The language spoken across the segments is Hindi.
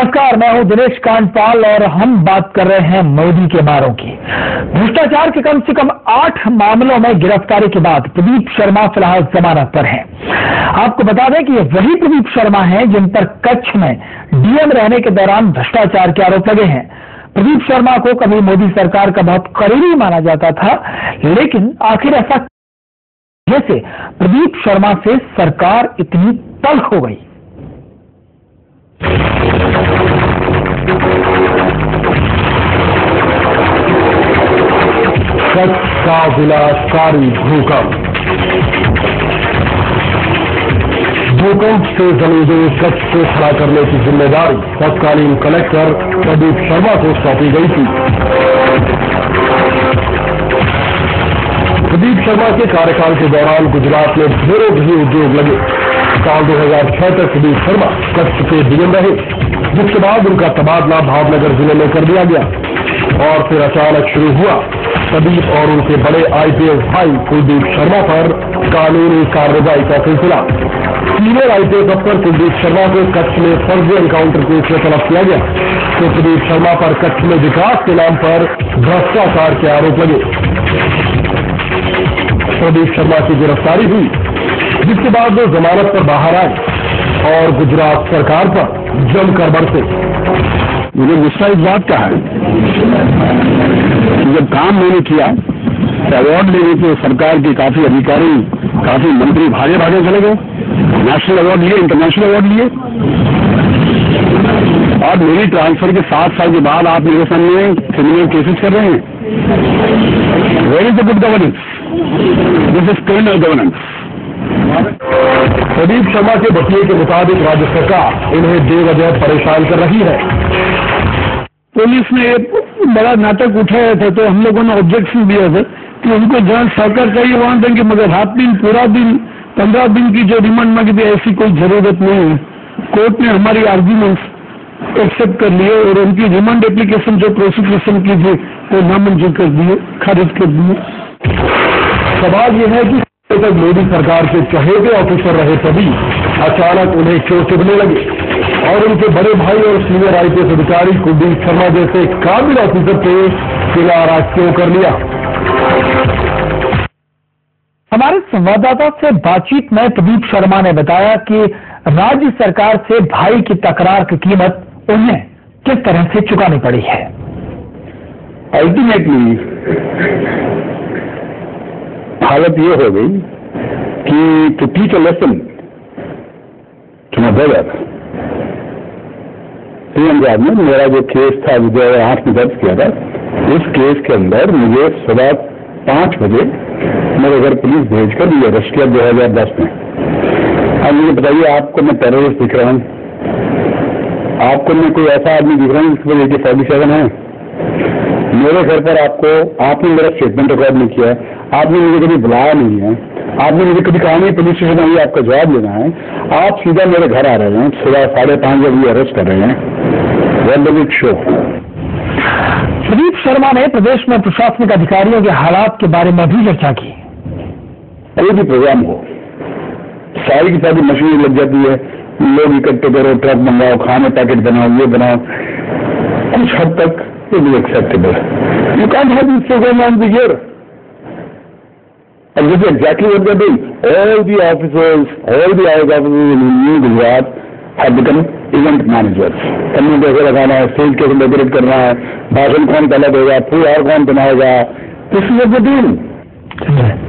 नमस्कार, मैं हूं दिनेश कांडपाल और हम बात कर रहे हैं मोदी के मारों की। भ्रष्टाचार के कम से कम 8 मामलों में गिरफ्तारी के बाद प्रदीप शर्मा फिलहाल जमानत पर हैं। आपको बता दें कि ये वही प्रदीप शर्मा हैं जिन पर कच्छ में डीएम रहने के दौरान भ्रष्टाचार के आरोप लगे हैं। प्रदीप शर्मा को कभी मोदी सरकार का बहुत करीबी माना जाता था, लेकिन आखिर ऐसा जैसे प्रदीप शर्मा से सरकार इतनी तल्ख हो गई। कच्छ का विनाशकारी भूकंप। भूकंप से जमींदोज कच्छ को खड़ा करने की जिम्मेदारी तत्कालीन कलेक्टर प्रदीप शर्मा को सौंपी गई थी। प्रदीप शर्मा के कार्यकाल के दौरान गुजरात में ढेरों गृह उद्योग लगे। साल 2006 तक प्रदीप शर्मा कच्छ के डीएम रहे, जिसके बाद उनका तबादला भावनगर जिले में कर दिया गया और फिर अचानक शुरू हुआ प्रदीप और उनके बड़े आईपीएस भाई कुलदीप शर्मा पर कानूनी कार्रवाई का सिलसिला। सीनियर आईपीएस अफसर कुलदीप शर्मा को कच्छ में फर्जी एनकाउंटर केस में तलब किया गया तो प्रदीप शर्मा पर कच्छ में विकास के नाम पर भ्रष्टाचार के आरोप लगे। प्रदीप शर्मा की गिरफ्तारी हुई, जिसके बाद वो जमानत पर बाहर आए और गुजरात सरकार पर जमकर बरसे। मुझे गुस्सा इस बात का है कि जब काम मैंने किया तो अवार्ड लेने के सरकार के काफी अधिकारी, काफी मंत्री भागे भागे चले गए, नेशनल अवार्ड लिए, इंटरनेशनल अवार्ड लिए, और मेरी ट्रांसफर के 7 साल के बाद आप मेरे सामने क्रिमिनल केसेस कर रहे हैं। Where is the good governance? This is criminal governance. Pradeep Sharma के वकील के मुताबिक राज्य सरकार इन्हें बेवजह परेशान कर रही है। पुलिस ने एक बड़ा नाटक उठाया था तो हम लोगों ने ऑब्जेक्शन दिया था कि उनको जहाँ सहकार चाहिए वहां देंगे, मगर रात दिन पूरा दिन 15 दिन की जो रिमांड मांगी थी ऐसी कोई जरूरत नहीं है। कोर्ट ने हमारी आर्ग्यूमेंट्स एक्सेप्ट कर लिए और उनकी रिमांड एप्लीकेशन जो प्रोसिक्यूशन की थी वो नामंजूर कर दिए, खारिज कर दिए। सवाल यह है कि तक मोदी सरकार के चहेते ऑफिसर रहे प्रदीप अचानक उन्हें क्यों चुभने लगे और उनके बड़े भाई और सीनियर आईपीएस अधिकारी कुलदीप शर्मा जैसे काबिल ऑफिसर पे किनारा क्यों कर लिया। हमारे संवाददाता से बातचीत में प्रदीप शर्मा ने बताया कि राज्य सरकार से भाई की तकरार की कीमत उन्हें किस तरह से चुकानी पड़ी है। अल्टीमेटली हालत ये हो गई कि to teach a lesson to my brother, Punjab में मेरा जो केस था जो 2008 में दर्ज किया था, उस केस के अंदर मुझे सुबह 5 बजे मेरे घर पुलिस भेजकर मुझे अरेस्ट किया 2010 में। अब मुझे बताइए, आपको मैं टेररिस्ट दिख रहा हूं? आपको मैं कोई ऐसा आदमी दिख रहा हूं जिसकी वजह 47 है? मेरे घर पर आपने मेरा स्टेटमेंट रिकॉर्ड नहीं किया, आपने मुझे कभी बुलाया नहीं है, आपने मुझे कभी कहा नहीं पुलिस स्टेशन आइए आपका जवाब लेना है, आप सीधा मेरे घर आ रहे हैं, सुबह 5:30 बजे मुझे अरेस्ट कर रहे हैं। What does it show? Pradeep Sharma ने प्रदेश में प्रशासनिक अधिकारियों के हालात के बारे में भी चर्चा की। कोई भी प्रोग्राम हो, सारी की सारी मशीन लग जाती है, लोग इकट्ठे करो, ट्रक मंगाओ, खाने पैकेट बनाओ, ये बनाओ, कुछ हद तक it is acceptable. You can't have this program on the year. And this is exactly what they're doing. All the officers in New Gujarat have become event managers. कहीं कैसे लगाना है, स्टेज कैसे डेकोरेट करना है, भाषण कौन पहला देगा, फूल कौन बनाएगा, this is what they're doing.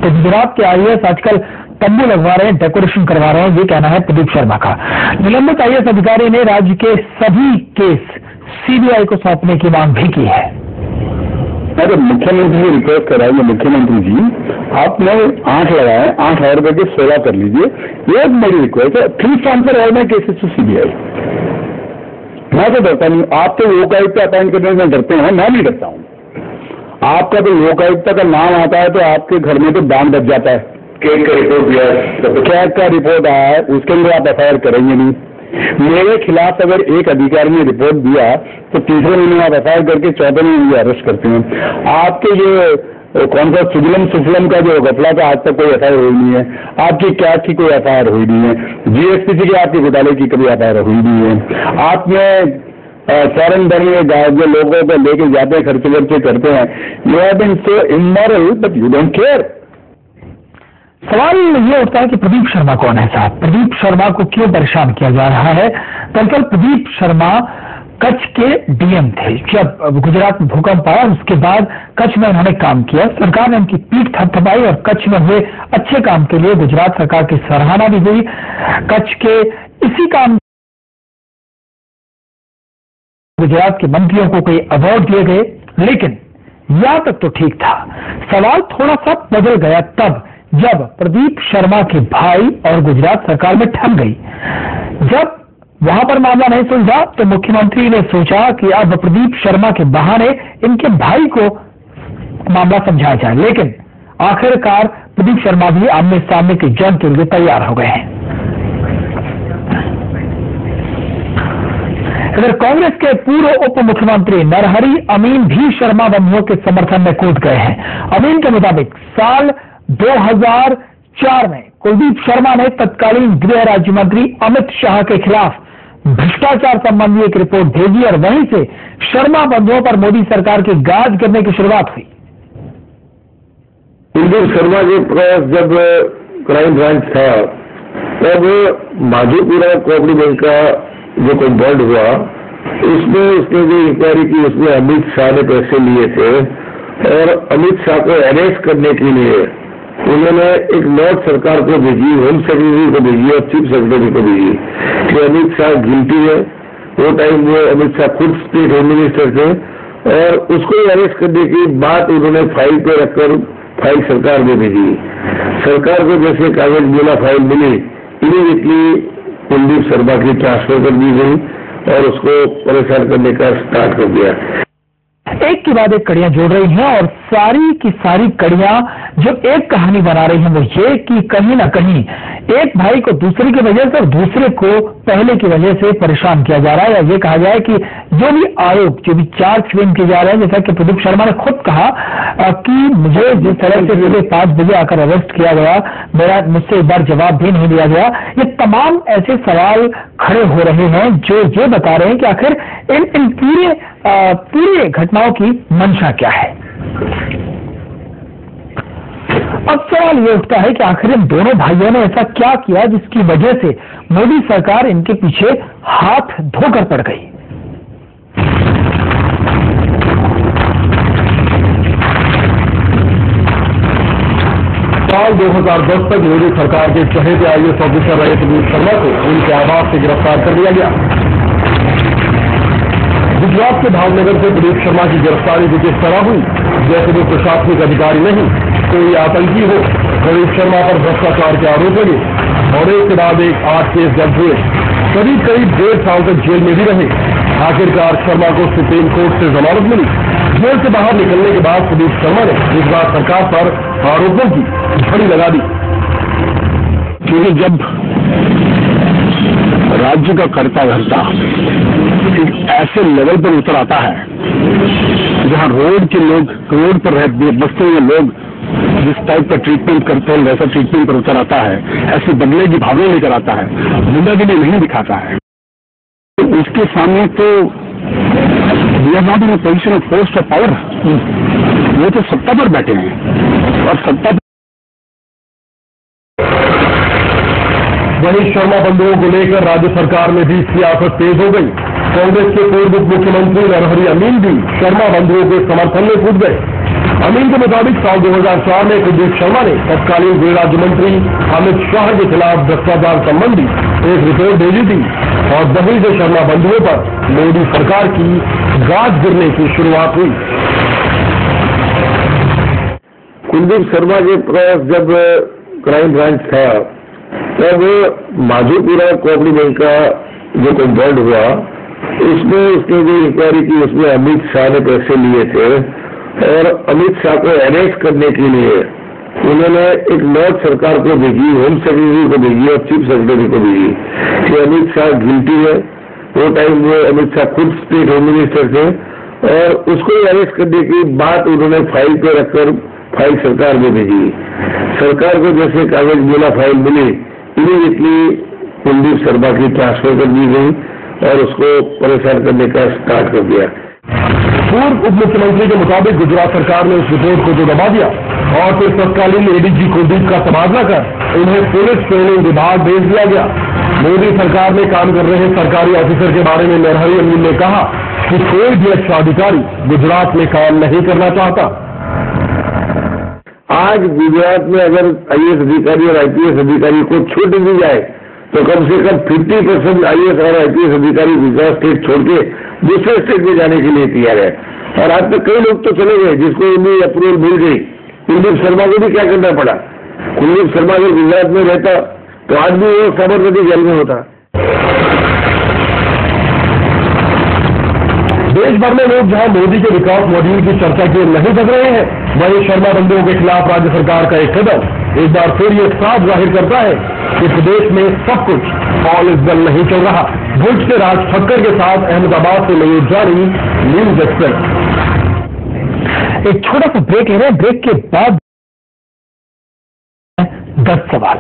तो गुजरात के आईएएस आजकल तंबू लगवा रहे हैं, डेकोरेशन करवा रहे हैं, ये कहना है प्रदीप शर्मा का। निलंबित आईएएस अधिकारी ने राज्य के सभी केस सीबीआई को सौंपने की मांग भी की है। अरे मुख्यमंत्री से रिक्वेस्ट कर रहा हूं, मुख्यमंत्री जी आपने 8 लगाए, 8 और करके 16 कर लीजिए। ये मेरी रिक्वेस्ट है, please transfer all my cases to CBI. मैं तो डरता नहीं, आप तो लोकायुक्त अपॉइंट करने में डरते हैं, मैं नहीं डरता हूं। आपका तो लोकायुक्त का नाम आता है तो आपके घर में तो दान बच जाता है। कैग का रिपोर्ट दिया है, कैग का रिपोर्ट आया है, उसके अंदर आप एफआईआर करेंगे नहीं। मेरे खिलाफ अगर एक अधिकारी ने रिपोर्ट दिया तो तीसरे महीने आप एफआईआर करके 14वें महीने अरेस्ट करते हैं। आपके ये कौन सा सुजलम सुफलम का जो गफला था आज तक कोई एफआईआर हुई नहीं है, आपकी कैग की कोई एफआईआर हुई नहीं है, जीएसपीसी की आपके घोटाले की कभी एफआईआर हुई नहीं है, आपने फॉरेन धर्म में जो लोगों को लेके जाते हैं, खर्चे करते हैं, you have been so immoral but you don't care. सवाल ये उठता है कि प्रदीप शर्मा कौन है साहब? प्रदीप शर्मा को क्यों परेशान किया जा रहा है? दरअसल प्रदीप शर्मा कच्छ के डीएम थे। जब गुजरात में भूकंप आया उसके बाद कच्छ में उन्होंने काम किया, सरकार ने उनकी पीठ थपथपाई और कच्छ में हुए अच्छे काम के लिए गुजरात सरकार की सराहना भी हुई। कच्छ के इसी काम गुजरात के मंत्रियों को कई अवार्ड दिए गए, लेकिन यहां तक तो ठीक था। सवाल थोड़ा सा बदल गया तब जब प्रदीप शर्मा के भाई और गुजरात सरकार में ठग गई। जब वहां पर मामला नहीं सुलझा तो मुख्यमंत्री ने सोचा कि अब प्रदीप शर्मा के बहाने इनके भाई को मामला समझाया जाए, लेकिन आखिरकार प्रदीप शर्मा भी आमने सामने की जंग के लिए तैयार हो गए हैं। इधर कांग्रेस के पूर्व उप मुख्यमंत्री नरहरि अमीन भी शर्मा बंधुओं के समर्थन में कूद गए हैं। अमीन के मुताबिक साल 2004 में कुलदीप शर्मा ने तत्कालीन गृह राज्य मंत्री अमित शाह के खिलाफ भ्रष्टाचार संबंधी एक रिपोर्ट भेजी और वहीं से शर्मा बंधुओं पर मोदी सरकार की गाज गिरने की शुरुआत हुई। कुलदीप शर्मा के पास जब क्राइम ब्रांच था तब माधोपुरा कोऑपरेटिव बैंक का जो कंपाउंड हुआ उसमें उसने जो इंक्वायरी की उसमें अमित शाह ने पैसे लिए थे और अमित शाह को अरेस्ट करने के लिए उन्होंने एक नोट सरकार को भेजी, होम सेक्रेटरी को भेजी और चीफ सेक्रेटरी को भेजी कि अमित शाह गिल्टी है। वो टाइम वो अमित शाह खुद स्टेट होम मिनिस्टर थे और उसको अरेस्ट करने की बात उन्होंने फाइल पे रखकर फाइल सरकार में भेजी। सरकार को जैसे कागज बिना फाइल मिली इमीडिएटली कुलदीप शर्मा की ट्रांसफर कर दी गई और उसको परेशान करने का स्टार्ट कर दिया। एक के बाद एक कड़ियां जोड़ रही हैं और सारी की सारी कड़ियां जो एक कहानी बना रही हैं वो ये कि कहीं ना कहीं एक भाई को दूसरे की वजह से और दूसरे को पहले की वजह से परेशान किया जा रहा है। या ये कहा जाए कि जो भी आरोप जो भी चार्ज फ्रेम किए जा रहे हैं, जैसा कि प्रदीप शर्मा ने खुद कहा कि मुझे जिस तरह से सुबह 5 बजे आकर अरेस्ट किया गया, मुझसे एक बार जवाब भी नहीं दिया गया, ये तमाम ऐसे सवाल खड़े हो रहे हैं जो ये बता रहे हैं कि आखिर इन पूरे घटनाओं की मंशा क्या है। अब सवाल ये उठता है कि आखिर इन दोनों भाइयों ने ऐसा क्या किया जिसकी वजह से मोदी सरकार इनके पीछे हाथ धोकर पड़ गई। साल 2010 तक मोदी सरकार के चहेते आईएएस ऑफिसर रहे प्रदीप शर्मा को उनके आवास से गिरफ्तार कर लिया गया। गुजरात के भावनगर से प्रदीप शर्मा की गिरफ्तारी कुछ इस तरह हुई जैसे वो प्रशासनिक अधिकारी नहीं, कोई आतंकी हो। प्रदीप शर्मा पर भ्रष्टाचार के आरोप लगे और एक के बाद एक 8 केस दर्ज हुए। करीब 1.5 साल तक जेल में भी रहे। आखिरकार शर्मा को सुप्रीम कोर्ट से जमानत मिली। जेल से बाहर निकलने के बाद प्रदीप शर्मा ने गुजरात सरकार पर आरोपों की झड़ी लगा दी। क्योंकि जब राज्य का कर्ता धर्ता एक ऐसे लेवल पर उतर आता है जहां रोड के लोग, रोड पर बसते हुए लोग जिस टाइप का ट्रीटमेंट करते हैं वैसा ट्रीटमेंट पर उतर आता है, ऐसे बदले की भावना लेकर आता है, गुंडागिरी नहीं दिखाता है, उसके सामने तो we are not in position of force of power. वो तो सत्ता पर बैठे हैं और सत्ता वहीं शर्मा बंधुओं को लेकर राज्य सरकार में भी सियासत तेज हो गई। कांग्रेस के पूर्व उप मुख्यमंत्री नरहरि अमीन भी शर्मा बंधुओं के समर्थन में कूद गए। अमीन के मुताबिक साल 2004 में कुलदीप शर्मा ने तत्कालीन गृह राज्य मंत्री अमित शाह के खिलाफ भ्रष्टाचार संबंधी एक रिपोर्ट भेजी थी और वहीं से शर्मा बंधुओं पर मोदी सरकार की गाज गिरने की शुरुआत हुई। कुलदीप शर्मा के पास जब क्राइम ब्रांच था तब माधोपुरा कोऑपरेटिव बैंक का जो कंपाउंड हुआ उसमें उसने जो इंक्वायरी की उसमें अमित शाह ने पैसे लिए थे और अमित शाह को अरेस्ट करने के लिए उन्होंने एक नोट सरकार को भेजी, होम सेक्रेटरी को भेजी और चीफ सेक्रेटरी को भेजी कि अमित शाह गिल्टी है। वो टाइम वो अमित शाह खुद स्टेट होम मिनिस्टर थे और उसको अरेस्ट करने की बात उन्होंने फाइल पे रखकर फाइल सरकार में भेजी। सरकार को जैसे कागज बिना फाइल मिली इमीडिएटली कुलदीप शर्मा की ट्रांसफर कर दी गई और उसको परेशान करने का स्टार्ट कर दिया। पूर्व उप मुख्यमंत्री के मुताबिक गुजरात सरकार ने उस रिपोर्ट को तो दबा दिया और फिर तत्कालीन एडीजी कुलदीप का तबादला कर उन्हें पुलिस ट्रेनिंग विभाग भेज दिया गया। मोदी सरकार में काम कर रहे सरकारी ऑफिसर के बारे में नरहरि अमीन ने कहा कि कोई भी अच्छा अधिकारी गुजरात में काम नहीं करना चाहता। आज गुजरात में अगर आईएएस अधिकारी और आईपीएस अधिकारी को छूट दी जाए तो कम से कम 50% आईएएस और आईपीएस अधिकारी गुजरात स्टेट छोड़ के दूसरे स्टेट में जाने के लिए तैयार है। और आज तक कई लोग तो चले गए जिसको उन्हें अप्रूवल मिल गई। कुलदीप शर्मा को भी क्या करना पड़ा। कुलदीप शर्मा अगर गुजरात में रहता तो आज भी वो साबरमती जेल में होता। देश भर में लोग जहां मोदी के विकास मॉड्यूल की चर्चा के नहीं बज रहे हैं, वहीं शर्मा बंधुओं के खिलाफ राज्य सरकार का एक कदम एक बार फिर ये साफ जाहिर करता है कि प्रदेश में सब कुछ ऑल इज वेल नहीं चल रहा। भुज के राज ठक्कर के साथ अहमदाबाद से मयूर जानी, न्यूज एक्सप्रेस। एक छोटा सा ब्रेक ले रहे हैं, ब्रेक के बाद 10 सवाल।